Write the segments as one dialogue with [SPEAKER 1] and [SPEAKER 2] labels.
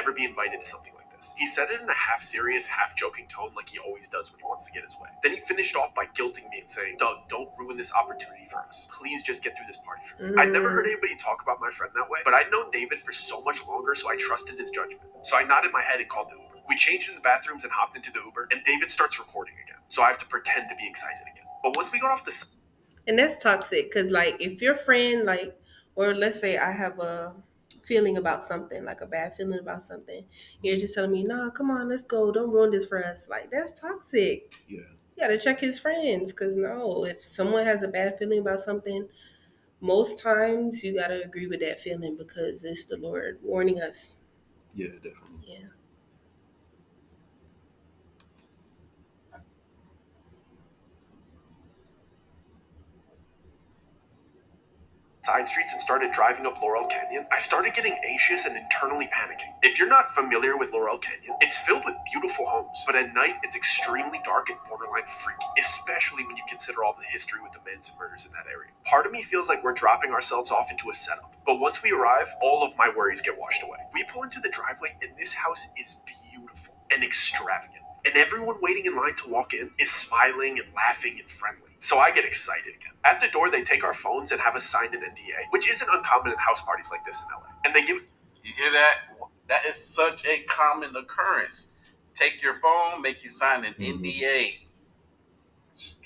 [SPEAKER 1] never be invited to something like this. He said it in a half serious, half joking tone like he always does when he wants to get his way. Then he finished off by guilting me and saying, Doug, don't ruin this opportunity for us. Please just get through this party for me. I'd never heard anybody talk about my friend that way, but I'd known David for so much longer, so I trusted his judgment. So I nodded my head and called the Uber. We changed in the bathrooms and hopped into the Uber, and David starts recording again. So I have to pretend to be excited again. But once we got off the
[SPEAKER 2] And that's toxic because, like, if your friend, like, or let's say I have a feeling about something, like a bad feeling about something, you're just telling me, nah, come on, let's go. Don't ruin this for us. Like, that's toxic.
[SPEAKER 1] Yeah.
[SPEAKER 2] You gotta check his friends because, no, if someone has a bad feeling about something, most times you gotta agree with that feeling because it's the Lord warning us.
[SPEAKER 1] Yeah, definitely.
[SPEAKER 2] Yeah.
[SPEAKER 1] Side streets and started driving up Laurel Canyon, I started getting anxious and internally panicking. If you're not familiar with Laurel Canyon, it's filled with beautiful homes, but at night it's extremely dark and borderline freaky, especially when you consider all the history with the Manson murders in that area. Part of me feels like we're dropping ourselves off into a setup, but once we arrive, all of my worries get washed away. We pull into the driveway and this house is beautiful and extravagant. And everyone waiting in line to walk in is smiling and laughing and friendly. So I get excited again. At the door, they take our phones and have us sign an NDA, which isn't uncommon in house parties like this in LA. And they give...
[SPEAKER 3] You hear that? That is such a common occurrence. Take your phone, make you sign an NDA.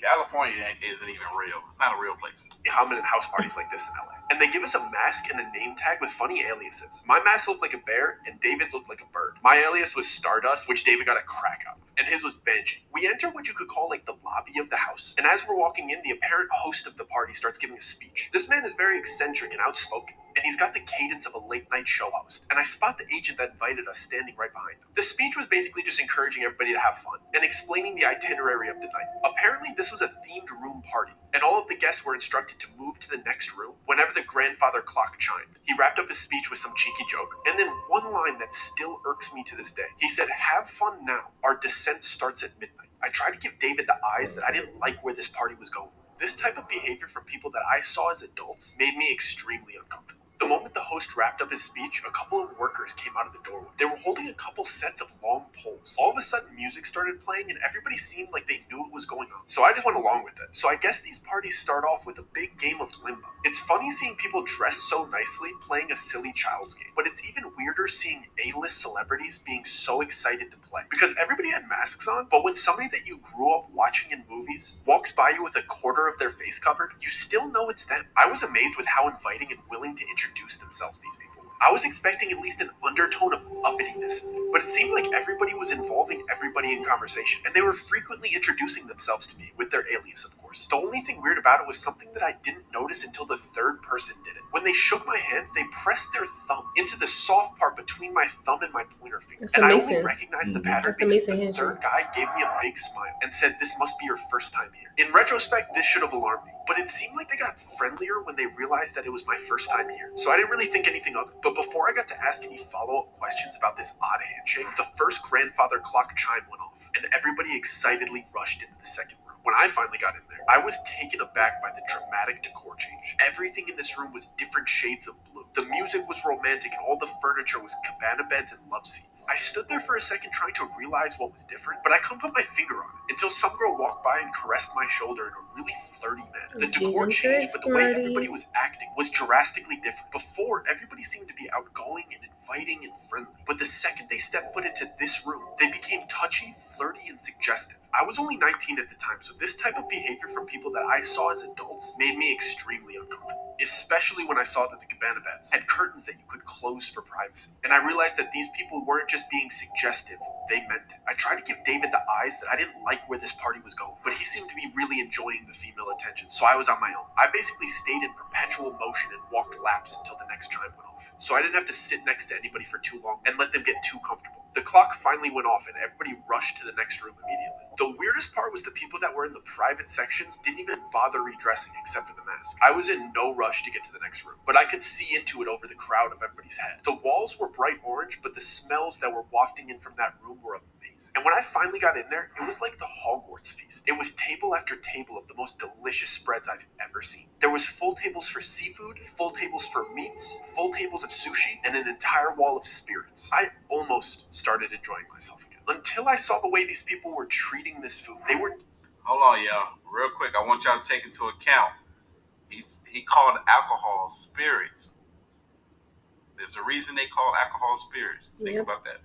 [SPEAKER 3] California isn't even real. It's not a real place.
[SPEAKER 1] Common in house parties like this in LA. And they give us a mask and a name tag with funny aliases. My mask looked like a bear, and David's looked like a bird. My alias was Stardust, which David got a crack out of, and his was Banshee. We enter what you could call like the lobby of the house, and as we're walking in, the apparent host of the party starts giving a speech. This man is very eccentric and outspoken, and he's got the cadence of a late night show host. And I spot the agent that invited us standing right behind him. The speech was basically just encouraging everybody to have fun and explaining the itinerary of the night. Apparently, this was a themed room party, and all of the guests were instructed to move to the next room whenever the grandfather clock chimed. He wrapped up his speech with some cheeky joke, and then one line that still irks me to this day. He said, "Have fun now. Our descent starts at midnight." I tried to give David the eyes that I didn't like where this party was going. This type of behavior from people that I saw as adults made me extremely uncomfortable. The moment the host wrapped up his speech, a couple of workers came out of the doorway. They were holding a couple sets of long poles. All of a sudden, music started playing, and everybody seemed like they knew what was going on. So I just went along with it. So I guess these parties start off with a big game of limbo. It's funny seeing people dressed so nicely playing a silly child's game, but it's even weirder seeing A-list celebrities being so excited to play. Because everybody had masks on, but when somebody that you grew up watching in movies walks by you with a quarter of their face covered, you still know it's them. I was amazed with how inviting and willing to introduce themselves these people were. I was expecting at least an undertone of uppityness, but it seemed like everybody was involving everybody in conversation, and they were frequently introducing themselves to me with their alias, of course. The only thing weird about it was something that I didn't notice until the third person did it. When they shook my hand, they pressed their thumb into the soft part between my thumb and my pointer finger.
[SPEAKER 2] That's
[SPEAKER 1] And I only
[SPEAKER 2] amazing.
[SPEAKER 1] recognized the pattern
[SPEAKER 2] That's the
[SPEAKER 1] because
[SPEAKER 2] Mason
[SPEAKER 1] the
[SPEAKER 2] handshake.
[SPEAKER 1] third guy gave me a big smile and said, "This must be your first time here." In retrospect, this should have alarmed me, but it seemed like they got friendlier when they realized that it was my first time here. So I didn't really think anything of it. But before I got to ask any follow-up questions about this odd handshake, the first grandfather clock chime went off, and everybody excitedly rushed into the second room. When I finally got in there, I was taken aback by the dramatic decor change. Everything in this room was different shades of blue. The music was romantic and all the furniture was cabana beds and love seats. I stood there for a second trying to realize what was different, but I couldn't put my finger on it until some girl walked by and caressed my shoulder in a really flirty manner. The
[SPEAKER 2] It's
[SPEAKER 1] decor
[SPEAKER 2] giving
[SPEAKER 1] changed,
[SPEAKER 2] sex
[SPEAKER 1] but the way
[SPEAKER 2] party.
[SPEAKER 1] everybody was acting was drastically different. Before, everybody seemed to be outgoing and inviting and friendly, but the second they stepped foot into this room, they became touchy, flirty, and suggestive. I was only 19 at the time, so this type of behavior from people that I saw as adults made me extremely uncomfortable, especially when I saw that the cabana beds had curtains that you could close for privacy. And I realized that these people weren't just being suggestive, they meant it. I tried to give David the eyes that I didn't like where this party was going, but he seemed to be really enjoying the female attention, so I was on my own. I basically stayed in perpetual motion and walked laps until the next chime went off, so I didn't have to sit next to anybody for too long and let them get too comfortable. The clock finally went off and everybody rushed to the next room immediately. The weirdest part was the people that were in the private sections didn't even bother redressing except for the mask. I was in no rush to get to the next room, but I could see into it over the crowd of everybody's head. The walls were bright orange, but the smells that were wafting in from that room were amazing. festivities. And when I finally got in there, it was like the Hogwarts feast. It was table after table of the most delicious spreads I've ever seen. There was full tables for seafood, full tables for meats, full tables of sushi, and an entire wall of spirits. I almost started enjoying myself again. Until I saw the way these people were treating this food. They were
[SPEAKER 3] Hold on, y'all. Real quick, I want y'all to take into account. He called alcohol spirits. There's a reason they call alcohol spirits. Think
[SPEAKER 2] Yep.
[SPEAKER 3] about that.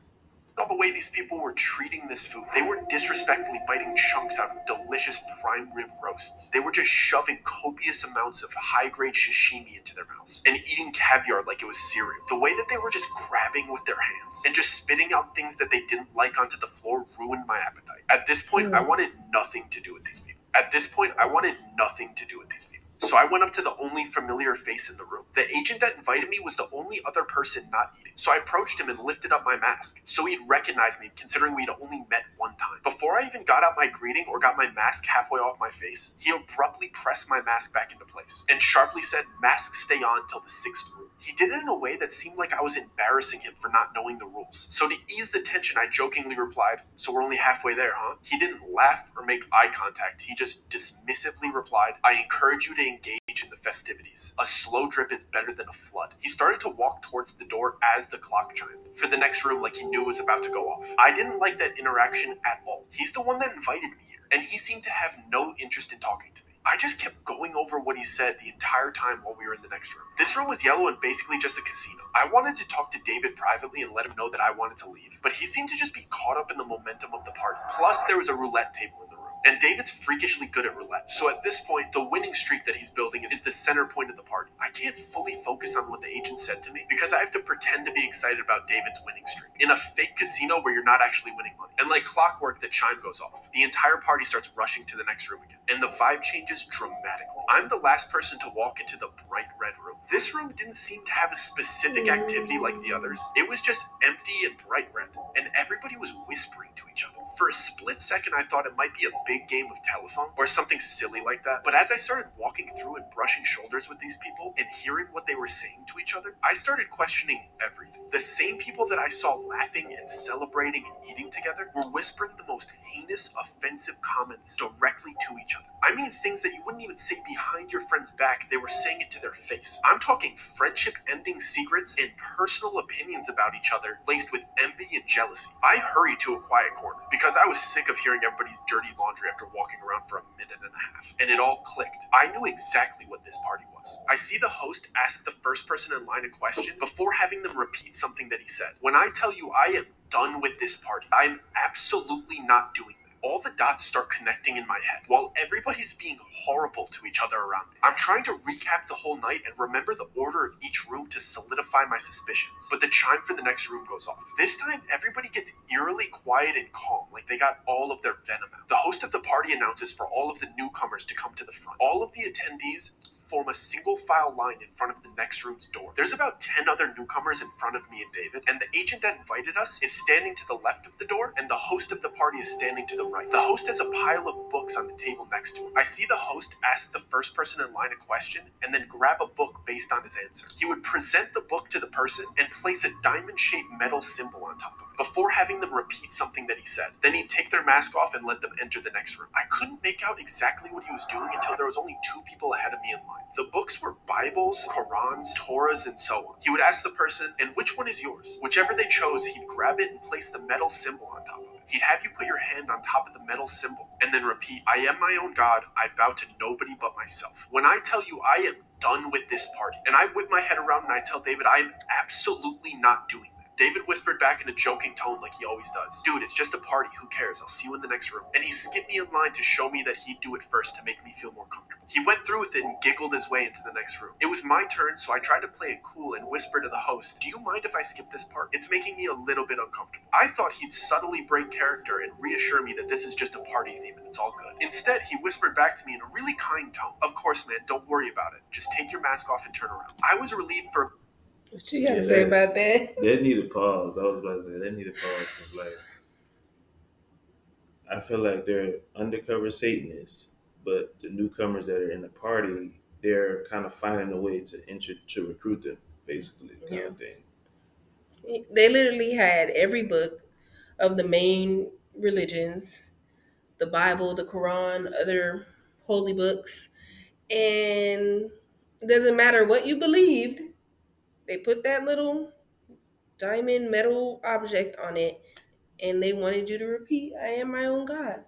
[SPEAKER 1] the way these people were treating this food. They were disrespectfully biting chunks out of delicious prime rib roasts. They were just shoving copious amounts of high-grade sashimi into their mouths and eating caviar like it was cereal. The way that they were just grabbing with their hands and just spitting out things that they didn't like onto the floor ruined my appetite. At this point, I wanted nothing to do with these people. At this point, I wanted nothing to do with these people. So I went up to the only familiar face in the room. The agent that invited me was the only other person not eating. So I approached him and lifted up my mask, so he'd recognize me, considering we'd only met one time. Before I even got out my greeting or got my mask halfway off my face, he abruptly pressed my mask back into place and sharply said, "Mask stay on till the 6th room." He did it in a way that seemed like I was embarrassing him for not knowing the rules. So to ease the tension, I jokingly replied, "So we're only halfway there, huh?" He didn't laugh or make eye contact. He just dismissively replied, "I encourage you to engage in the festivities. A slow drip is better than a flood." He started to walk towards the door as the clock chimed for the next room, like he knew it was about to go off. I didn't like that interaction at all. He's the one that invited me here, and he seemed to have no interest in talking to me. I just kept going over what he said the entire time while we were in the next room. This room was yellow and basically just a casino. I wanted to talk to David privately and let him know that I wanted to leave, but he seemed to just be caught up in the momentum of the party. Plus, there was a roulette table in the room. And David's freakishly good at roulette. So at this point, the winning streak that he's building is the center point of the party. I can't fully focus on what the agent said to me because I have to pretend to be excited about David's winning streak in a fake casino where you're not actually winning money. And like clockwork, the chime goes off. The entire party starts rushing to the next room again, and the vibe changes dramatically. I'm the last person to walk into the bright red room. This room didn't seem to have a specific activity like the others. It was just empty and bright red, and everybody was whispering to each other. For a split second, I thought it might be a big game of telephone or something silly like that. But as I started walking through and brushing shoulders with these people and hearing what they were saying to each other, I started questioning everything. The same people that I saw laughing and celebrating and eating together were whispering the most heinous, offensive comments directly to each other. I mean, things that you wouldn't even say behind your friend's back, they were saying it to their face. I'm talking friendship-ending secrets and personal opinions about each other, laced with envy and jealousy. I hurried to a quiet corner because I was sick of hearing everybody's dirty laundry after walking around for a minute and a half. And it all clicked. I knew exactly what this party was. I see the host ask the first person in line a question before having them repeat something that he said. When I tell you I am done with this party, I'm absolutely not doing that. All the dots start connecting in my head while everybody's being horrible to each other around me. I'm trying to recap the whole night and remember the order of each room to solidify my suspicions, but the chime for the next room goes off. This time, everybody gets eerily quiet and calm, like they got all of their venom out. The host of the party announces for all of the newcomers to come to the front. All of the attendees form a single file line in front of the next room's door. There's about 10 other newcomers in front of me and David, and the agent that invited us is standing to the left of the door, and the host of the party is standing to the right. The host has a pile of books on the table next to him. I see the host ask the first person in line a question and then grab a book based on his answer. He would present the book to the person and place a diamond-shaped metal symbol on top of it before having them repeat something that he said. Then he'd take their mask off and let them enter the next room. I couldn't make out exactly what he was doing until there was only 2 people ahead of me in line. The books were Bibles, Qurans, Torahs, and so on. He would ask the person, "And which one is yours?" Whichever they chose, he'd grab it and place the metal symbol on top of it. He'd have you put your hand on top of the metal symbol and then repeat, "I am my own God. I bow to nobody but myself." When I tell you I am done with this party, and I whip my head around and I tell David I am absolutely not doing that. David whispered back in a joking tone like he always does, "Dude, it's just a party. Who cares? I'll see you in the next room." And he skipped me in line to show me that he'd do it first to make me feel more comfortable. He went through with it and giggled his way into the next room. It was my turn, so I tried to play it cool and whisper to the host, "Do you mind if I skip this part? It's making me a little bit uncomfortable." I thought he'd subtly break character and reassure me that this is just a party theme and it's all good. Instead, he whispered back to me in a really kind tone, "Of course, man, don't worry about it. Just take your mask off and turn around." I was relieved for
[SPEAKER 2] What you got to say about that?
[SPEAKER 4] They need a pause. I was about to say they need a pause because, like, I feel like they're undercover Satanists, but the newcomers that are in the party, they're kind of finding a way to recruit them, basically, kind of thing.
[SPEAKER 2] They literally had every book of the main religions, the Bible, the Quran, other holy books, and it doesn't matter what you believed. They put that little diamond metal object on it, and they wanted you to repeat, "I am my own God."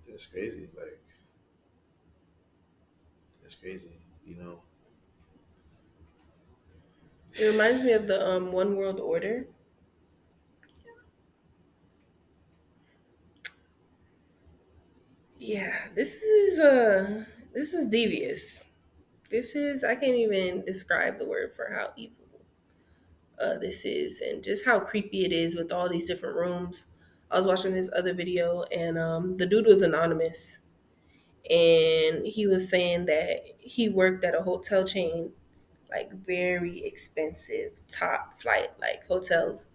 [SPEAKER 4] That's crazy. Like that's crazy. You know.
[SPEAKER 2] It reminds me of the One World Order. Yeah, this is devious. This is, I can't even describe the word for how evil this is, and just how creepy it is with all these different rooms. I was watching this other video, and the dude was anonymous, and he was saying that he worked at a hotel chain, like very expensive, top flight like hotels,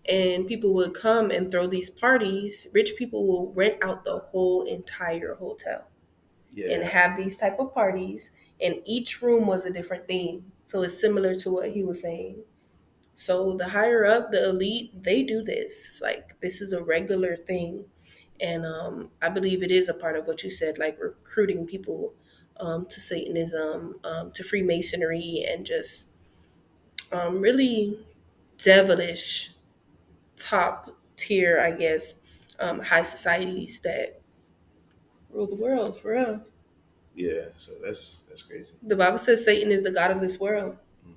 [SPEAKER 2] and people would come and throw these parties. Rich people will rent out the whole entire hotel and
[SPEAKER 4] Yeah.
[SPEAKER 2] have these type of parties, and each room was a different theme. So it's similar to what he was saying. So the higher up, the elite, they do this. Like, this is a regular thing. And I believe it is a part of what you said, like recruiting people to Satanism, to Freemasonry, and just really devilish top tier, I guess, high societies that rule the world for real.
[SPEAKER 4] Yeah. So that's crazy.
[SPEAKER 2] The Bible says Satan is the God of this world.
[SPEAKER 4] Hmm.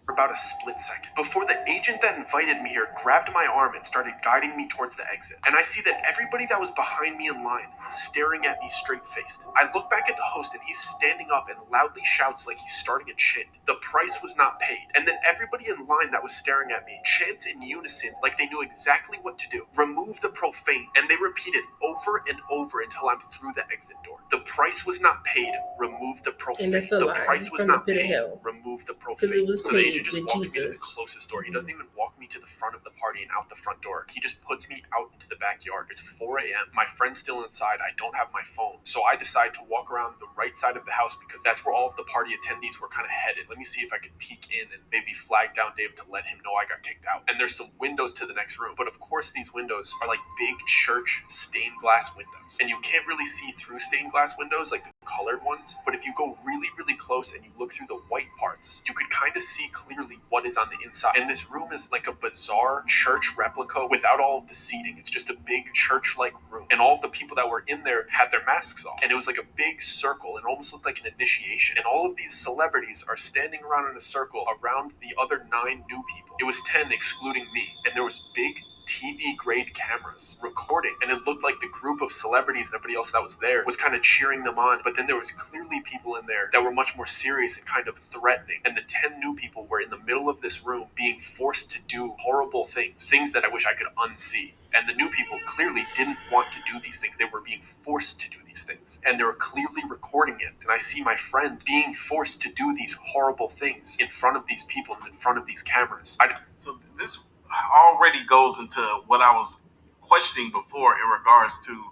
[SPEAKER 1] About a split second before the agent that invited me here grabbed my arm and started guiding me towards the exit. And I see that everybody that was behind me in line is staring at me straight faced. I look back at the host and he's standing up and loudly shouts like he's starting a chant. The price was not paid. And then everybody in line that was staring at me chants in unison like they knew exactly what to do. Remove the profane. And they repeat it over and over until I'm through the exit door. The price was not paid. Remove the profane.
[SPEAKER 2] And that's a
[SPEAKER 1] The
[SPEAKER 2] lie
[SPEAKER 1] price was
[SPEAKER 2] from the
[SPEAKER 1] not
[SPEAKER 2] pit of
[SPEAKER 1] paid.
[SPEAKER 2] hell.
[SPEAKER 1] Remove the profane.
[SPEAKER 2] Because it was
[SPEAKER 1] So the agent
[SPEAKER 2] paid
[SPEAKER 1] just
[SPEAKER 2] with
[SPEAKER 1] walks me to the
[SPEAKER 2] Jesus.
[SPEAKER 1] closest door. He doesn't even walk me to the front of the party and out the front door. He just puts me out into the backyard. It's 4 a.m. My friend's still inside. I don't have my phone. So I decide to walk around the right side of the house because that's where all of the party attendees were kind of headed. Let me see if I can peek in and maybe flag down Dave to let him know I got kicked out. And there's some windows to the next room. But of course, these windows are like big church stained glass windows. And you can't really see through stained glass windows like the colored ones. But if you go really, really close and you look through the white parts, you could kind of see clearly what is on the inside. And this room is like a bizarre church replica without all of the seating. It's just a big church-like room. And all of the people that were in there had their masks off. And it was like a big circle. It almost looked like an initiation. And all of these celebrities are standing around in a circle around the other 9 new people. It was 10 excluding me. And there was big TV grade cameras recording, and it looked like the group of celebrities and everybody else that was there was kind of cheering them on, but then there was clearly people in there that were much more serious and kind of threatening, and the 10 new people were in the middle of this room being forced to do horrible things that I wish I could unsee. And the new people clearly didn't want to do these things. They were being forced to do these things, and they were clearly recording it. And I see my friend being forced to do these horrible things in front of these people and in front of these cameras.
[SPEAKER 3] So this already goes into what I was questioning before in regards to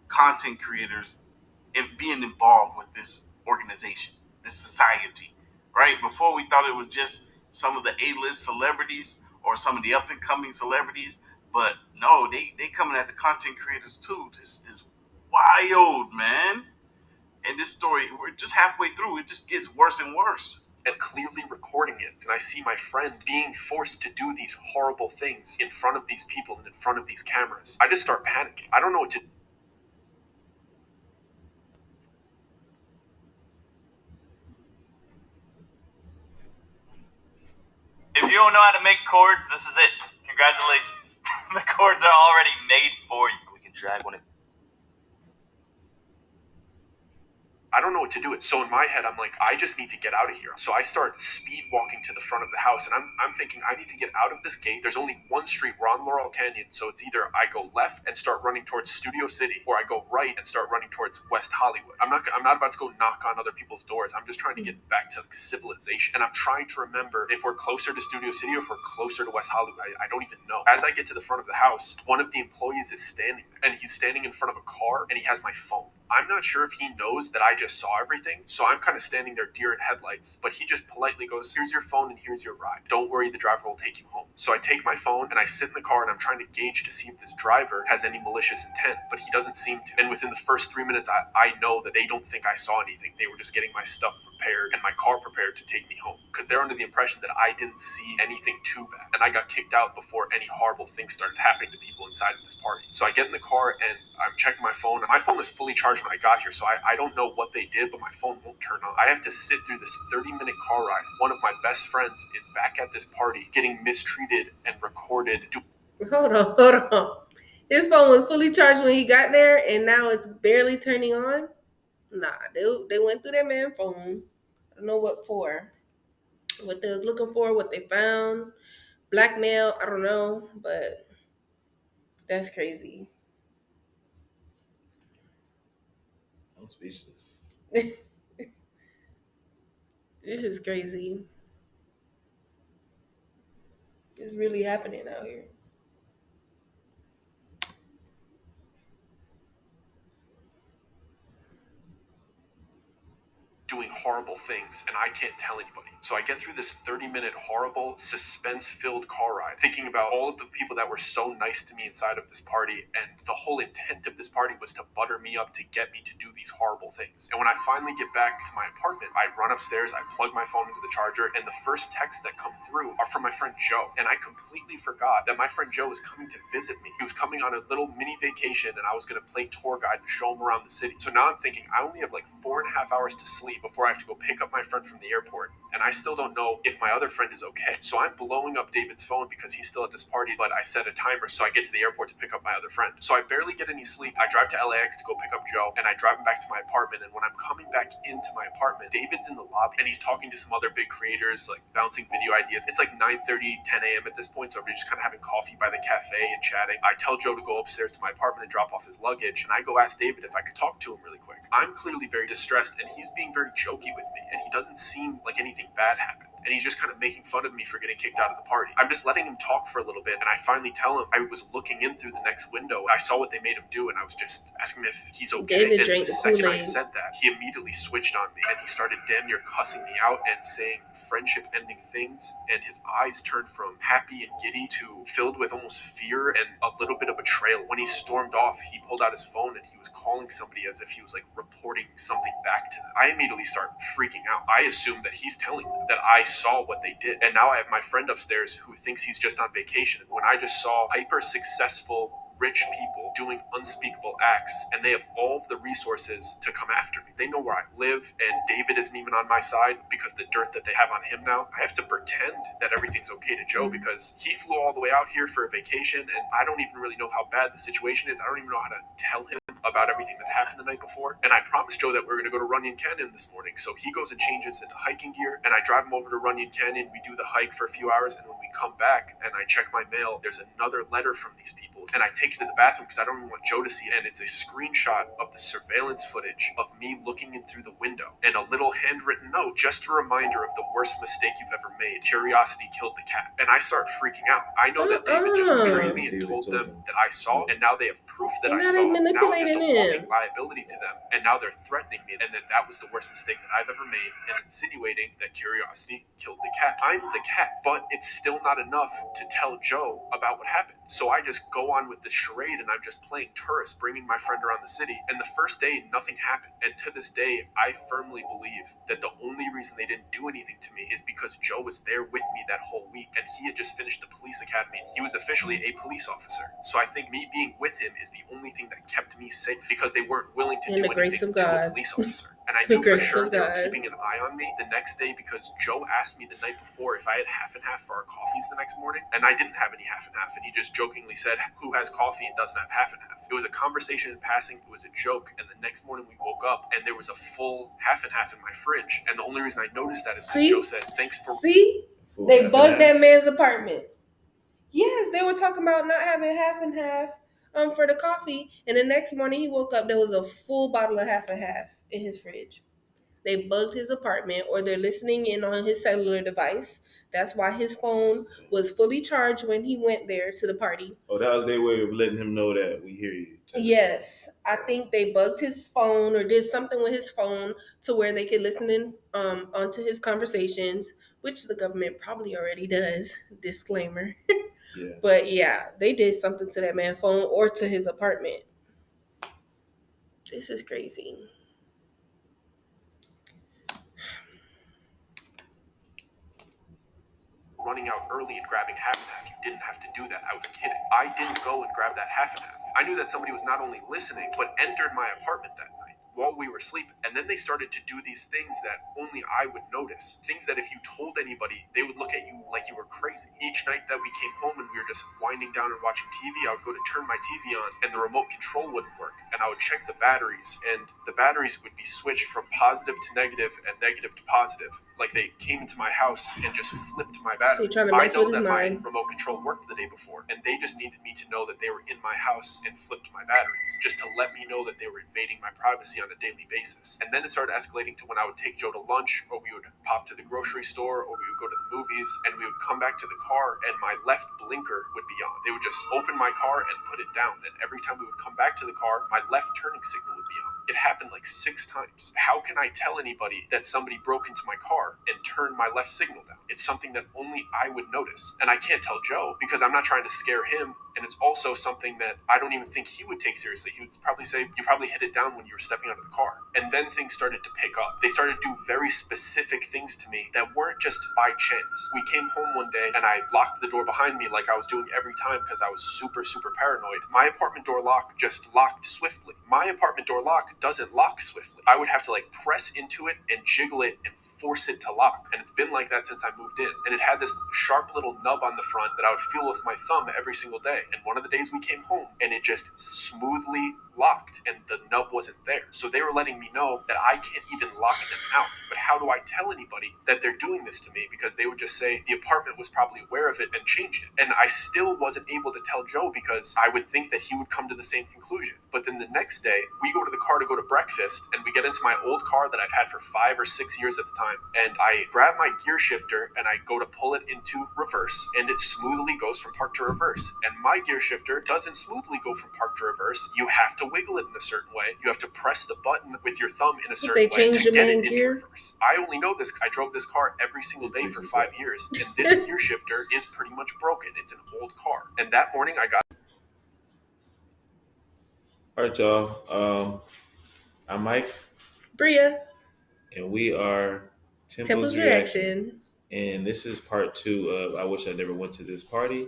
[SPEAKER 3] content creators and being involved with this organization, this society, right? Before we thought it was just some of the A-list celebrities or some of the up-and-coming celebrities, but no, they coming at the content creators too. This is wild, man. And this story, we're just halfway through. It just gets worse and worse.
[SPEAKER 1] And clearly recording it. And I see my friend being forced to do these horrible things in front of these people and in front of these cameras. I just start panicking. I don't know what to do.
[SPEAKER 5] If you don't know how to make chords, this is it. Congratulations. The chords are already made for you. We can drag one.
[SPEAKER 1] I don't know what to do. So in my head, I'm like, I just need to get out of here. So I start speed walking to the front of the house, and I'm thinking I need to get out of this gate. There's only one street. We're on Laurel Canyon, so it's either I go left and start running towards Studio City, or I go right and start running towards West Hollywood. I'm not about to go knock on other people's doors. I'm just trying to get back to civilization, and I'm trying to remember if we're closer to Studio City or if we're closer to West Hollywood. I don't even know. As I get to the front of the house, one of the employees is standing there, and he's standing in front of a car, and he has my phone. I'm not sure if he knows that I just saw everything, so I'm kind of standing there deer in headlights, but he just politely goes, here's your phone and here's your ride. Don't worry, the driver will take you home. So I take my phone and I sit in the car and I'm trying to gauge to see if this driver has any malicious intent, but he doesn't seem to. And within the first 3 minutes, I know that they don't think I saw anything. They were just getting my stuff prepared and my car prepared to take me home, because they're under the impression that I didn't see anything too bad, and I got kicked out before any horrible things started happening to people inside of this party. So I get in the car and I'm checking my phone, and my phone was fully charged when I got here, so I don't know what they did, but my phone won't turn on. I have to sit through this 30-minute car ride. One of my best friends is back at this party getting mistreated and recorded.
[SPEAKER 2] Hold on. His phone was fully charged when he got there, and now it's barely turning on. Nah, they went through that man's phone. I don't know what for. What they was looking for, what they found. Blackmail, I don't know, but that's crazy.
[SPEAKER 4] I'm speechless.
[SPEAKER 2] This is crazy. It's really happening out here.
[SPEAKER 1] Doing horrible things, and I can't tell anybody. So I get through this 30-minute horrible, suspense-filled car ride, thinking about all of the people that were so nice to me inside of this party, and the whole intent of this party was to butter me up to get me to do these horrible things. And when I finally get back to my apartment, I run upstairs, I plug my phone into the charger, and the first texts that come through are from my friend Joe. And I completely forgot that my friend Joe was coming to visit me. He was coming on a little mini vacation, and I was going to play tour guide and show him around the city. So now I'm thinking, I only have like 4.5 hours to sleep before I have to go pick up my friend from the airport, and I still don't know if my other friend is okay. So I'm blowing up David's phone because he's still at this party, but I set a timer so I get to the airport to pick up my other friend. So I barely get any sleep. I drive to LAX to go pick up Joe, and I drive him back to my apartment, and when I'm coming back into my apartment, David's in the lobby, and he's talking to some other big creators, like bouncing video ideas. It's like 9:30, 10 a.m. at this point, so we're just kind of having coffee by the cafe and chatting. I tell Joe to go upstairs to my apartment and drop off his luggage, and I go ask David if I could talk to him really quick. I'm clearly very distressed, and he's being very jokey with me, and he doesn't seem like anything bad happened, and he's just kind of making fun of me for getting kicked out of the party. I'm just letting him talk for a little bit, and I finally tell him I was looking in through the next window. I saw what they made him do, and I was just asking him if he's okay.
[SPEAKER 2] David
[SPEAKER 1] And
[SPEAKER 2] drank
[SPEAKER 1] the
[SPEAKER 2] the
[SPEAKER 1] second I
[SPEAKER 2] Kool-Aid.
[SPEAKER 1] said that, he immediately switched on me, and he started damn near cussing me out and saying friendship-ending things, and his eyes turned from happy and giddy to filled with almost fear and a little bit of betrayal. When he stormed off, he pulled out his phone and he was calling somebody as if he was like reporting something back to them. I immediately start freaking out. I assume that he's telling them that I saw what they did, and now I have my friend upstairs who thinks he's just on vacation when I just saw hyper successful rich people doing unspeakable acts, and they have all of the resources to come after me. They know where I live, and David isn't even on my side because the dirt that they have on him now. I have to pretend that everything's okay to Joe because he flew all the way out here for a vacation, and I don't even really know how bad the situation is. I don't even know how to tell him about everything that happened the night before. And I promised Joe that we were going to go to Runyon Canyon this morning, so he goes and changes into hiking gear, and I drive him over to Runyon Canyon. We do the hike for a few hours, and when we come back and I check my mail, there's another letter from these people, and I take it to the bathroom because I don't even want Joe to see it, and it's a screenshot of the surveillance footage of me looking in through the window, and a little handwritten note, just a reminder of the worst mistake you've ever made. Curiosity killed the cat. And I start freaking out. I know that David just betrayed me and told them that I saw, and now they have proof that
[SPEAKER 2] And
[SPEAKER 1] I
[SPEAKER 2] now
[SPEAKER 1] saw.
[SPEAKER 2] they
[SPEAKER 1] Now I'm just
[SPEAKER 2] manipulating
[SPEAKER 1] a walking
[SPEAKER 2] him.
[SPEAKER 1] liability to them, and now they're threatening me, and that was the worst mistake that I've ever made, and insinuating that curiosity killed the cat. I'm the cat, but it's still not enough to tell Joe about what happened. So I just go on with the charade, and I'm just playing tourist, bringing my friend around the city. And the first day, nothing happened. And to this day, I firmly believe that the only reason they didn't do anything to me is because Joe was there with me that whole week, and he had just finished the police academy. He was officially a police officer. So I think me being with him is the only thing that kept me safe, because they weren't willing to
[SPEAKER 2] In
[SPEAKER 1] do
[SPEAKER 2] the grace
[SPEAKER 1] anything
[SPEAKER 2] of
[SPEAKER 1] to a
[SPEAKER 2] God.
[SPEAKER 1] police officer. And I
[SPEAKER 2] The
[SPEAKER 1] knew for
[SPEAKER 2] grace
[SPEAKER 1] sure
[SPEAKER 2] of
[SPEAKER 1] they were
[SPEAKER 2] God.
[SPEAKER 1] keeping an eye on me the next day, because Joe asked me the night before if I had half and half for our coffees the next morning, and I didn't have any half and half, and he just jokingly said, "Who who has coffee and doesn't have half and half. It was a conversation in passing, it was a joke, and the next morning we woke up and there was a full half and half in my fridge. And the only reason I noticed that is because
[SPEAKER 2] See?
[SPEAKER 1] Joe said, thanks for...
[SPEAKER 2] See?
[SPEAKER 4] Full
[SPEAKER 2] They
[SPEAKER 4] half
[SPEAKER 2] bugged
[SPEAKER 4] and half.
[SPEAKER 2] that man's apartment. Yes, they were talking about not having half and half for the coffee, and the next morning he woke up, there was a full bottle of half and half in his fridge. They bugged his apartment, or they're listening in on his cellular device. That's why his phone was fully charged when he went there to the party.
[SPEAKER 4] Oh, that was their way of letting him know that we hear you.
[SPEAKER 2] Yes, I think they bugged his phone or did something with his phone to where they could listen in onto his conversations, which the government probably already does. Disclaimer.
[SPEAKER 4] Yeah.
[SPEAKER 2] But yeah, they did something to that man's phone or to his apartment. This is crazy.
[SPEAKER 1] running out early and grabbing half and half. You didn't have to do that. I was kidding. I didn't go and grab that half and half. I knew that somebody was not only listening, but entered my apartment that night while we were sleeping. And then they started to do these things that only I would notice. Things that if you told anybody, they would look at you like you were crazy. Each night that we came home and we were just winding down and watching TV, I would go to turn my TV on and the remote control wouldn't work. And I would check the batteries, and the batteries would be switched from positive to negative and negative to positive. Like they came into my house and just flipped my batteries.
[SPEAKER 2] They trying to
[SPEAKER 1] I
[SPEAKER 2] mess
[SPEAKER 1] know
[SPEAKER 2] with his
[SPEAKER 1] that my
[SPEAKER 2] mind.
[SPEAKER 1] remote control worked the day before, and they just needed me to know that they were in my house and flipped my batteries, just to let me know that they were invading my privacy on a daily basis. And then it started escalating to when I would take Joe to lunch, or we would pop to the grocery store, or we would go to the movies, and we would come back to the car and my left blinker would be on. They would just open my car and put it down, and every time we would come back to the car, my left turning signal would be on. It happened like 6 times. How can I tell anybody that somebody broke into my car and turned my left signal down? It's something that only I would notice. And I can't tell Joe because I'm not trying to scare him. And it's also something that I don't even think he would take seriously. He would probably say, you probably hit it down when you were stepping out of the car. And then things started to pick up. They started to do very specific things to me that weren't just by chance. We came home one day and I locked the door behind me like I was doing every time because I was super, super paranoid. My apartment door lock just locked swiftly. My apartment door lock doesn't lock swiftly. I would have to like press into it and jiggle it and force it to lock. And it's been like that since I moved in. And it had this sharp little nub on the front that I would feel with my thumb every single day. And one of the days we came home and it just smoothly locked and the nub wasn't there. So they were letting me know that I can't even lock them out. But how do I tell anybody that they're doing this to me? Because they would just say the apartment was probably aware of it and changed it. And I still wasn't able to tell Joe because I would think that he would come to the same conclusion. But then the next day, we go to the car to go to breakfast and we get into my old car that I've had for 5 or 6 years at the time. And I grab my gear shifter and I go to pull it into reverse and it smoothly goes from park to reverse. And my gear shifter doesn't smoothly go from park to reverse. You have to wiggle it in a certain way. You have to press the button with your thumb in a certain way
[SPEAKER 2] change
[SPEAKER 1] to
[SPEAKER 2] your
[SPEAKER 1] get it
[SPEAKER 2] main
[SPEAKER 1] into
[SPEAKER 2] gear?
[SPEAKER 1] reverse. I only know this because I drove this car every single day for 5 years. And this gear shifter is pretty much broken. It's an old car. And that morning I got...
[SPEAKER 4] All right, y'all. I'm Mike,
[SPEAKER 2] Bria,
[SPEAKER 4] and we are
[SPEAKER 2] Temple's Reaction.
[SPEAKER 4] And this is part 2 of I Wish I Never Went to This Party.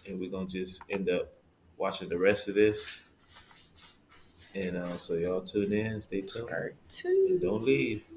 [SPEAKER 4] And we're going to just end up watching the rest of this. And so y'all tune in, stay tuned,
[SPEAKER 2] Part
[SPEAKER 4] and
[SPEAKER 2] 2.
[SPEAKER 4] don't leave.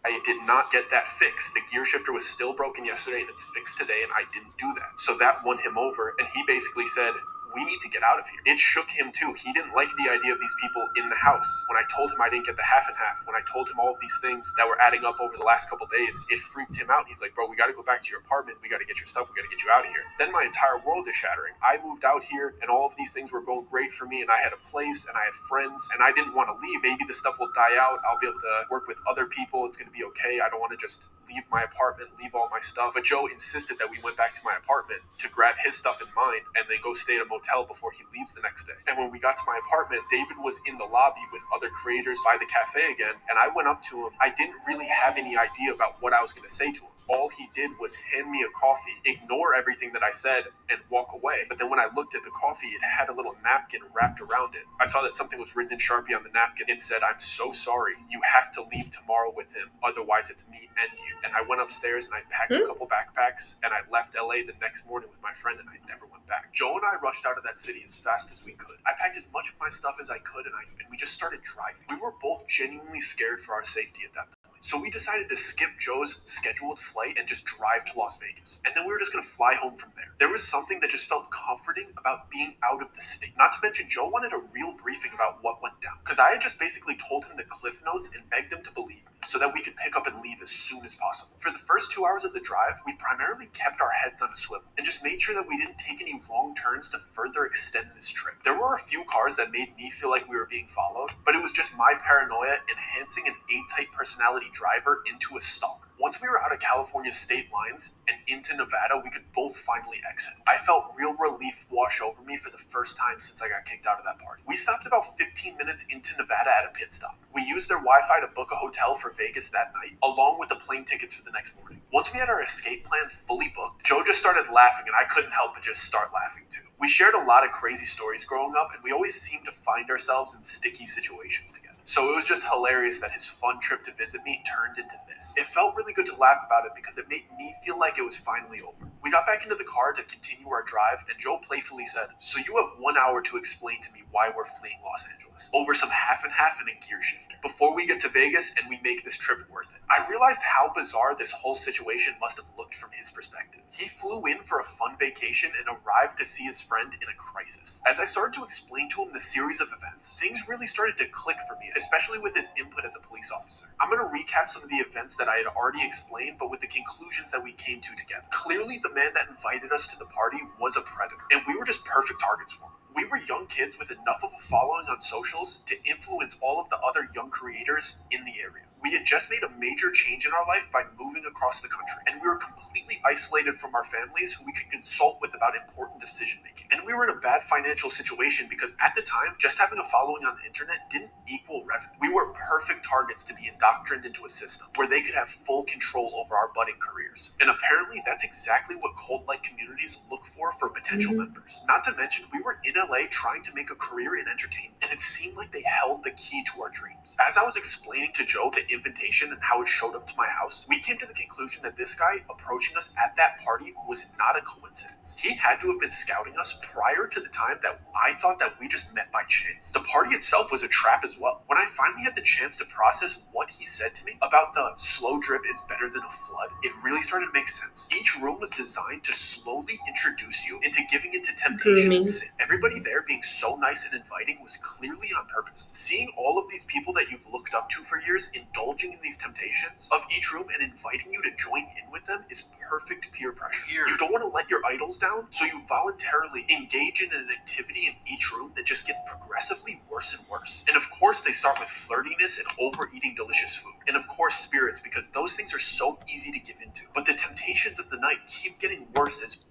[SPEAKER 1] I did not get that fixed. The gear shifter was still broken yesterday and it's fixed today and I didn't do that. So that won him over and he basically said, we need to get out of here. It shook him too. He didn't like the idea of these people in the house. When I told him I didn't get the half and half, when I told him all of these things that were adding up over the last couple days, it freaked him out. He's like, bro, we got to go back to your apartment. We got to get your stuff. We got to get you out of here. Then my entire world is shattering. I moved out here and all of these things were going great for me and I had a place and I had friends and I didn't want to leave. Maybe the stuff will die out. I'll be able to work with other people. It's going to be okay. I don't want to just leave my apartment, leave all my stuff. But Joe insisted that we went back to my apartment to grab his stuff and mine and then go stay at a motel before he leaves the next day. And when we got to my apartment, David was in the lobby with other creators by the cafe again. And I went up to him. I didn't really have any idea about what I was going to say to him. All he did was hand me a coffee, ignore everything that I said, and walk away. But then when I looked at the coffee, it had a little napkin wrapped around it. I saw that something was written in Sharpie on the napkin. It said, I'm so sorry. You have to leave tomorrow with him. Otherwise, it's me and you. And I went upstairs and I packed a couple backpacks and I left LA the next morning with my friend and I never went back. Joe and I rushed out of that city as fast as we could. I packed as much of my stuff as I could, and we just started driving. We were both genuinely scared for our safety at that point. So we decided to skip Joe's scheduled flight and just drive to Las Vegas. And then we were just going to fly home from there. There was something that just felt comforting about being out of the state. Not to mention, Joe wanted a real briefing about what went down. Because I had just basically told him the cliff notes and begged him to believe me, so that we could pick up and leave as soon as possible. For the first 2 hours of the drive, we primarily kept our heads on a swivel and just made sure that we didn't take any wrong turns to further extend this trip. There were a few cars that made me feel like we were being followed, but it was just my paranoia enhancing an A-type personality driver into a stalker. Once we were out of California state lines and into Nevada, we could both finally exit. I felt real relief wash over me for the first time since I got kicked out of that party. We stopped about 15 minutes into Nevada at a pit stop. We used their Wi-Fi to book a hotel for Vegas that night, along with the plane tickets for the next morning. Once we had our escape plan fully booked, Joe just started laughing, and I couldn't help but just start laughing too. We shared a lot of crazy stories growing up, and we always seemed to find ourselves in sticky situations together. So it was just hilarious that his fun trip to visit me turned into this. It felt really good to laugh about it because it made me feel like it was finally over. We got back into the car to continue our drive, and Joe playfully said, "So you have 1 hour to explain to me why we're fleeing Los Angeles over some half and half and a gear shifter before we get to Vegas and we make this trip worth it." I realized how bizarre this whole situation must have looked from his perspective. He flew in for a fun vacation and arrived to see his friend in a crisis. As I started to explain to him the series of events, things really started to click for me, especially with his input as a police officer. I'm going to recap some of the events that I had already explained, but with the conclusions that we came to together. Clearly, the man that invited us to the party was a predator, and we were just perfect targets for him. We were young kids with enough of a following on socials to influence all of the other young creators in the area. We had just made a major change in our life by moving across the country, and we were completely isolated from our families who we could consult with about important decision making. And we were in a bad financial situation because at the time, just having a following on the internet didn't equal revenue. We were perfect targets to be indoctrined into a system where they could have full control over our budding careers. And apparently that's exactly what cult-like communities look for potential members. Not to mention, we were in LA trying to make a career in entertainment, and it seemed like they held the key to our dreams. As I was explaining to Joe the invitation and how it showed up to my house, we came to the conclusion that this guy approaching us at that party was not a coincidence. He had to have been scouting us prior to the time that I thought that we just met by chance. The party itself was a trap as well. When I finally had the chance to process what he said to me about the slow drip is better than a flood, it really started to make sense. Each room was designed to slowly introduce you into giving into temptation and sin. Everybody there being so nice and inviting was clearly on purpose. Seeing all of these people that you've looked up to for years indulging in these temptations of each room and inviting you to join in with them is perfect peer pressure. You don't want to let your idols down, so you voluntarily engage in an activity in each room that just gets progressively worse and worse. And of course they start with flirtiness and overeating delicious food. And of course spirits, because those things are so easy to give into. But the temptations of the night keep getting worse as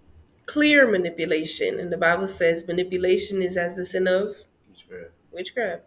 [SPEAKER 2] Clear manipulation. And the Bible says manipulation is as the sin of witchcraft.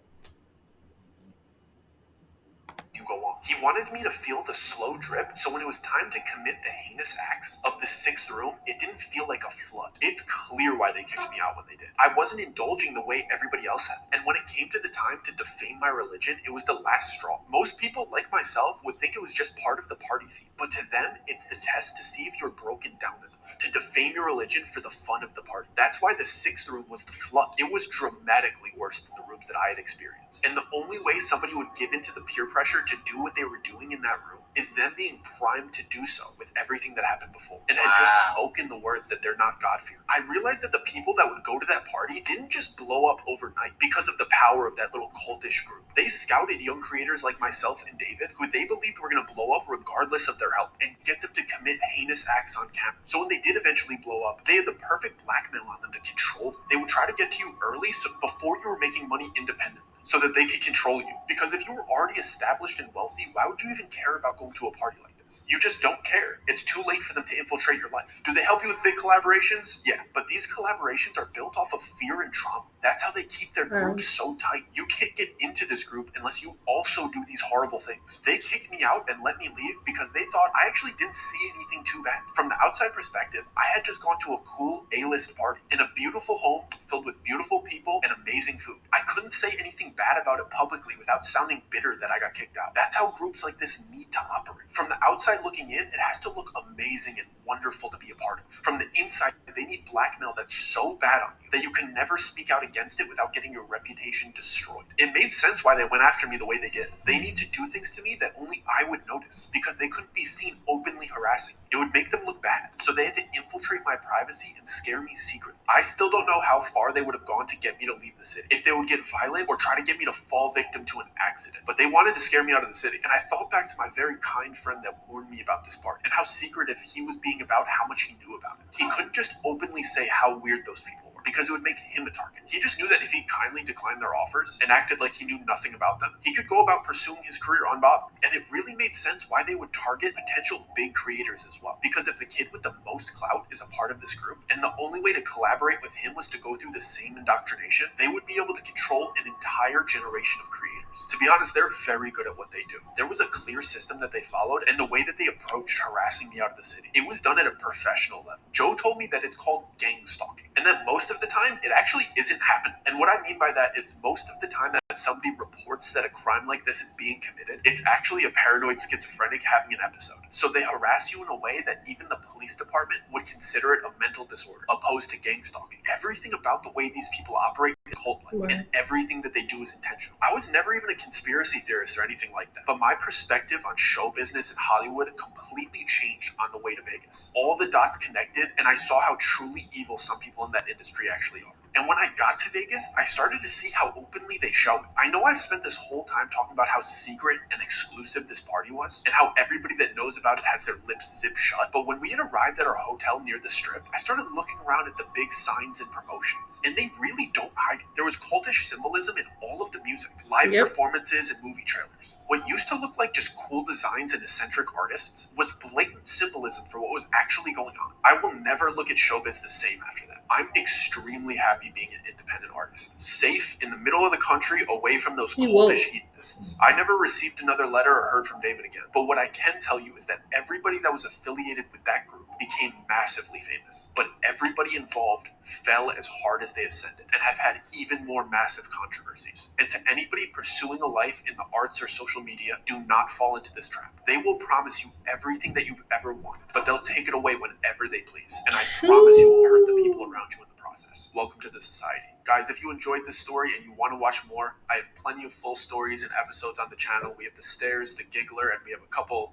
[SPEAKER 1] you go on. He wanted me to feel the slow drip, so when it was time to commit the heinous acts of the sixth room, it didn't feel like a flood. It's clear why they kicked me out when they did. I wasn't indulging the way everybody else had. And when it came to the time to defame my religion, it was the last straw. Most people, like myself, would think it was just part of the party theme. But to them, it's the test to see if you're broken down enough to defame your religion for the fun of the party. That's why the sixth room was the flood. It was dramatically worse than the rooms that I had experienced. And the only way somebody would give into the peer pressure to do what they were doing in that room is them being primed to do so with everything that happened before and had just spoken the words that they're not God-fearing. I realized that the people that would go to that party didn't just blow up overnight because of the power of that little cultish group. They scouted young creators like myself and David, who they believed were going to blow up regardless of their help, and get them to commit heinous acts on camera. So when they did eventually blow up, they had the perfect blackmail on them to control them. They would try to get to you early, so before you were making money independently, so that they could control you. Because if you were already established and wealthy, why would you even care about going to a party like this? You just don't care. It's too late for them to infiltrate your life. Do they help you with big collaborations? Yeah, but these collaborations are built off of fear and trauma. That's how they keep their group so tight. You can't get into this group unless you also do these horrible things. They kicked me out and let me leave because they thought I actually didn't see anything too bad. From the outside perspective, I had just gone to a cool A-list party in a beautiful home filled with beautiful people and amazing food. I couldn't say anything bad about it publicly without sounding bitter that I got kicked out. That's how groups like this need to operate. From the outside looking in, it has to look amazing and wonderful to be a part of. From the inside, they need blackmail that's so bad on you that you can never speak out against it without getting your reputation destroyed. It made sense why they went after me the way they did. They need to do things to me that only I would notice because they couldn't be seen openly harassing me. It would make them look bad. So they had to infiltrate my privacy and scare me secretly. I still don't know how far they would have gone to get me to leave the city. If they would get violent or try to get me to fall victim to an accident. But they wanted to scare me out of the city. And I thought back to my very kind friend that warned me about this part and how secretive he was being about how much he knew about it. He couldn't just openly say how weird those people were because it would make him a target. He just knew that if he kindly declined their offers and acted like he knew nothing about them, he could go about pursuing his career unbothered. And it really made sense why they would target potential big creators as well. Because if the kid with the most clout is a part of this group, and the only way to collaborate with him was to go through the same indoctrination, they would be able to control an entire generation of creators. To be honest, they're very good at what they do. There was a clear system that they followed, and the way that they approached harassing me out of the city, it was done at a professional level. Joe told me that it's called gang stalking, and that most of the time, it actually isn't happening. And what I mean by that is most of the time that somebody reports that a crime like this is being committed, it's actually a paranoid schizophrenic having an episode. So they harass you in a way that even the police department would consider it a mental disorder, opposed to gang stalking. Everything about the way these people operate is cult-like, and everything that they do is intentional. I was never even a conspiracy theorist or anything like that, but my perspective on show business in Hollywood completely changed on the way to Vegas. All the dots connected, and I saw how truly evil some people in that industry actually are. And when I got to Vegas, I started to see how openly they show it. I know I've spent this whole time talking about how secret and exclusive this party was, and how everybody that knows about it has their lips zipped shut, but when we had arrived at our hotel near the strip, I started looking around at the big signs and promotions, and they really don't hide it. There was cultish symbolism in all of the music, live performances, and movie trailers. What used to look like just cool designs and eccentric artists was blatant symbolism for what was actually going on. I will never look at showbiz the same after that. I'm extremely happy being an independent artist, safe in the middle of the country, away from those cultish hedonists. I never received another letter or heard from David again, but what I can tell you is that everybody that was affiliated with that group became massively famous, but everybody involved fell as hard as they ascended and have had even more massive controversies. And to anybody pursuing a life in the arts or social media, do not fall into this trap. They will promise you everything that you've ever wanted, but they'll take it away whenever they please. And I promise you will hurt the people around you in the process. Welcome to the society. Guys, if you enjoyed this story and you want to watch more, I have plenty of full stories and episodes on the channel. We have the Stairs, the Giggler, and we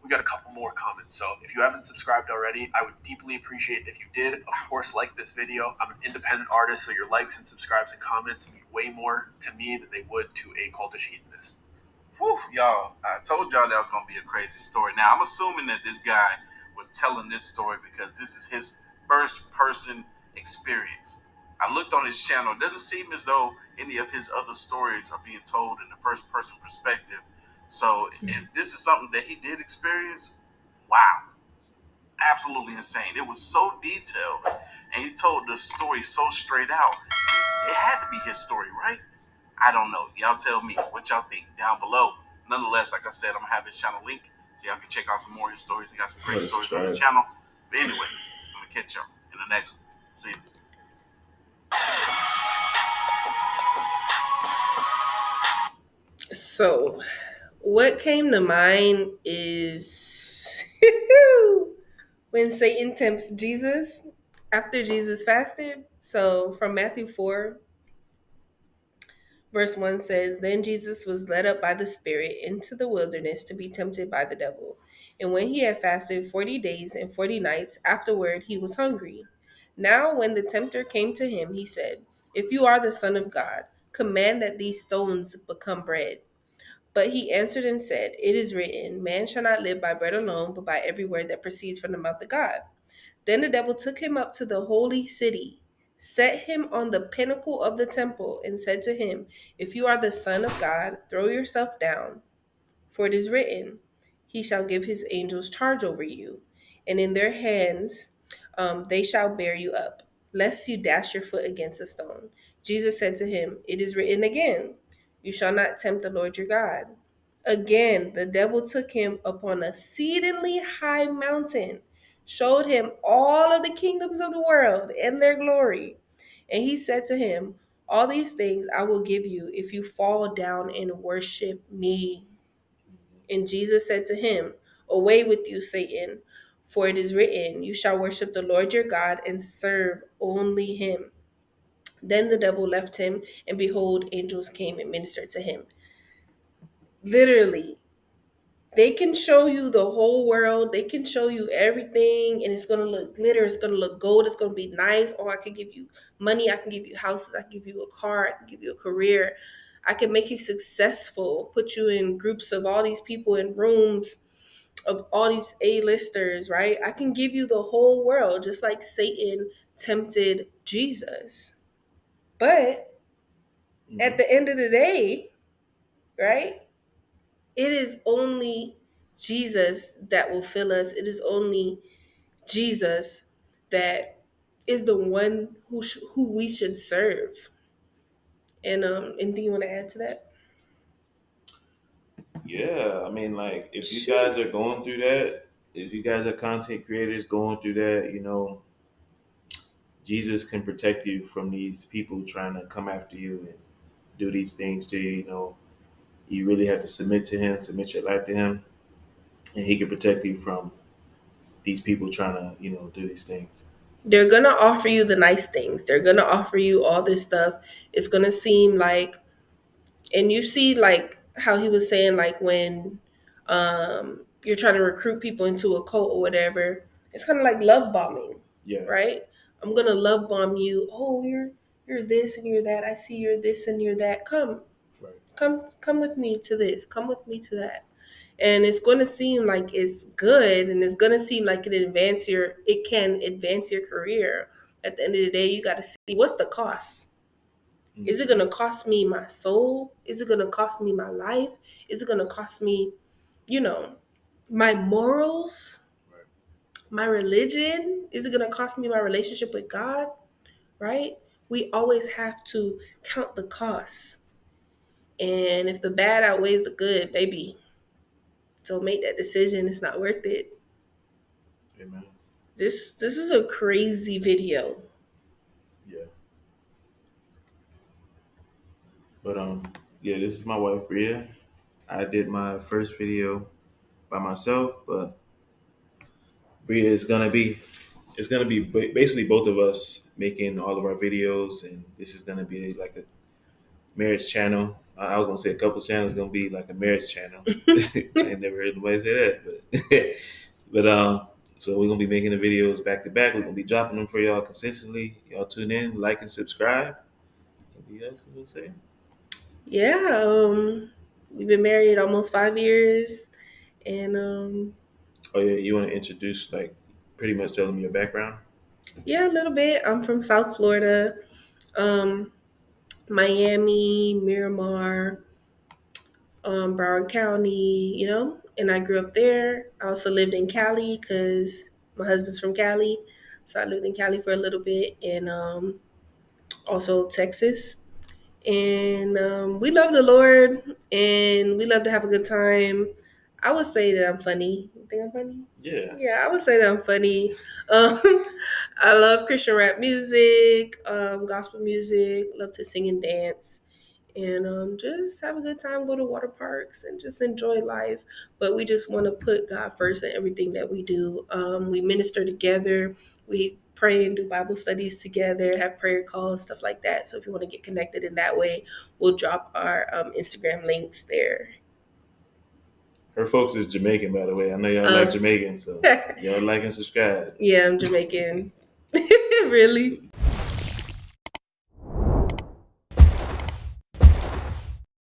[SPEAKER 1] got a couple more comments. So if you haven't subscribed already, I would deeply appreciate it if you did. Of course, like this video. I'm an independent artist, so your likes and subscribes and comments mean way more to me than they would to a cultish hedonist.
[SPEAKER 3] Whew, y'all, I told y'all that was going to be a crazy story. Now, I'm assuming that this guy was telling this story because this is his first person experience. I looked on his channel. It doesn't seem as though any of his other stories are being told in the first person perspective. So if this is something that he did experience, wow, absolutely insane. It was so detailed, and he told the story so straight out. It had to be his story, right? I don't know. Y'all tell me what y'all think down below. Nonetheless, like I said, I'm gonna have his channel link so y'all can check out some more of his stories. He got some great stories on the channel. But anyway, I'm gonna catch y'all in the next one. See you.
[SPEAKER 2] So, what came to mind is when Satan tempts Jesus after Jesus fasted. So, from Matthew 4, verse 1 says, Then Jesus was led up by the Spirit into the wilderness to be tempted by the devil. And when he had fasted 40 days and 40 nights, afterward he was hungry. Now, when the tempter came to him, he said, If you are the Son of God, command that these stones become bread. But he answered and said, It is written, Man shall not live by bread alone, but by every word that proceeds from the mouth of God. Then the devil took him up to the holy city, set him on the pinnacle of the temple, and said to him, If you are the Son of God, throw yourself down. For it is written, He shall give his angels charge over you, and in their hands they shall bear you up, lest you dash your foot against a stone. Jesus said to him, It is written again, You shall not tempt the Lord your God. Again, the devil took him upon a exceedingly high mountain, showed him all of the kingdoms of the world and their glory. And he said to him, All these things I will give you if you fall down and worship me. And Jesus said to him, Away with you, Satan, for it is written, you shall worship the Lord your God and serve only him. Then the devil left him, and behold, angels came and ministered to him. Literally, they can show you the whole world. They can show you everything, and it's gonna look glitter. It's gonna look gold. It's gonna be nice. Oh, I can give you money. I can give you houses. I can give you a car. I can give you a career. I can make you successful. Put you in groups of all these people in rooms of all these A-listers, right? I can give you the whole world, just like Satan tempted Jesus. But at
[SPEAKER 4] Mhm.
[SPEAKER 2] the end of the day, right? It is only Jesus that will fill us. It is only Jesus that is the one who we should serve. And anything you want to add to that?
[SPEAKER 4] Yeah, I mean, like, if you guys
[SPEAKER 2] Shoot.
[SPEAKER 4] are going through that, if you guys are content creators going through that, Jesus can protect you from these people trying to come after you and do these things to you. You really have to submit to Him, submit your life to Him, and He can protect you from these people trying to, do these things.
[SPEAKER 2] They're gonna offer you the nice things. They're gonna offer you all this stuff. It's gonna seem like, and you see like how he was saying like when you're trying to recruit people into a cult or whatever, it's kind of like love bombing,
[SPEAKER 4] Yeah,
[SPEAKER 2] right? I'm gonna love bomb you. Oh, you're this and you're that. I see you're this and you're that.
[SPEAKER 4] right.
[SPEAKER 2] Come with me to this. Come with me to that. And it's going to seem like it's good, and it's going to seem like it can advance your career. At the end of the day, you got to see what's the cost. Is it
[SPEAKER 4] Mhm.
[SPEAKER 2] going to cost me my soul? Is it going to cost me my life? Is it going to cost me, you know, my morals,
[SPEAKER 4] Right.
[SPEAKER 2] my religion? Is it going to cost me my relationship with God? Right? We always have to count the costs. And if the bad outweighs the good, baby, don't make that decision. It's not worth it.
[SPEAKER 4] Amen.
[SPEAKER 2] This is a crazy video.
[SPEAKER 4] Yeah, but yeah, this is my wife Bria. I did my first video by myself, but Bria is gonna be it's gonna be basically both of us making all of our videos, and this is gonna be like a marriage channel. I was gonna say a couple channels, gonna be like a marriage channel. I ain't never heard nobody say that, but so we're gonna be making the videos back to back. We're gonna be dropping them for y'all consistently. Y'all tune in, like, and subscribe. Anything else you want to say?
[SPEAKER 2] Yeah, we've been married almost 5 years, and
[SPEAKER 4] Oh yeah, you want to introduce, like, pretty much tell them your background?
[SPEAKER 2] yeah, a little bit. I'm from South Florida, um, Miami, Miramar, Broward County, and I grew up there. I also lived in Cali because my husband's from Cali, so I lived in Cali for a little bit, and also Texas. And we love the Lord, and we love to have a good time. I would say that I'm funny. You think I'm funny?
[SPEAKER 4] Yeah.
[SPEAKER 2] Yeah, I would say that I'm funny. Um, I love Christian rap music, gospel music. Love to sing and dance, and just have a good time. Go to water parks and just enjoy life. But we just want to put God first in everything that we do. We minister together. We pray and do Bible studies together. Have prayer calls, stuff like that. So if you want to get connected in that way, we'll drop our Instagram links there.
[SPEAKER 4] Her folks is Jamaican, by the way. I know y'all like
[SPEAKER 2] Uh,
[SPEAKER 4] Jamaican, so y'all like and subscribe.
[SPEAKER 2] yeah, I'm Jamaican. Really?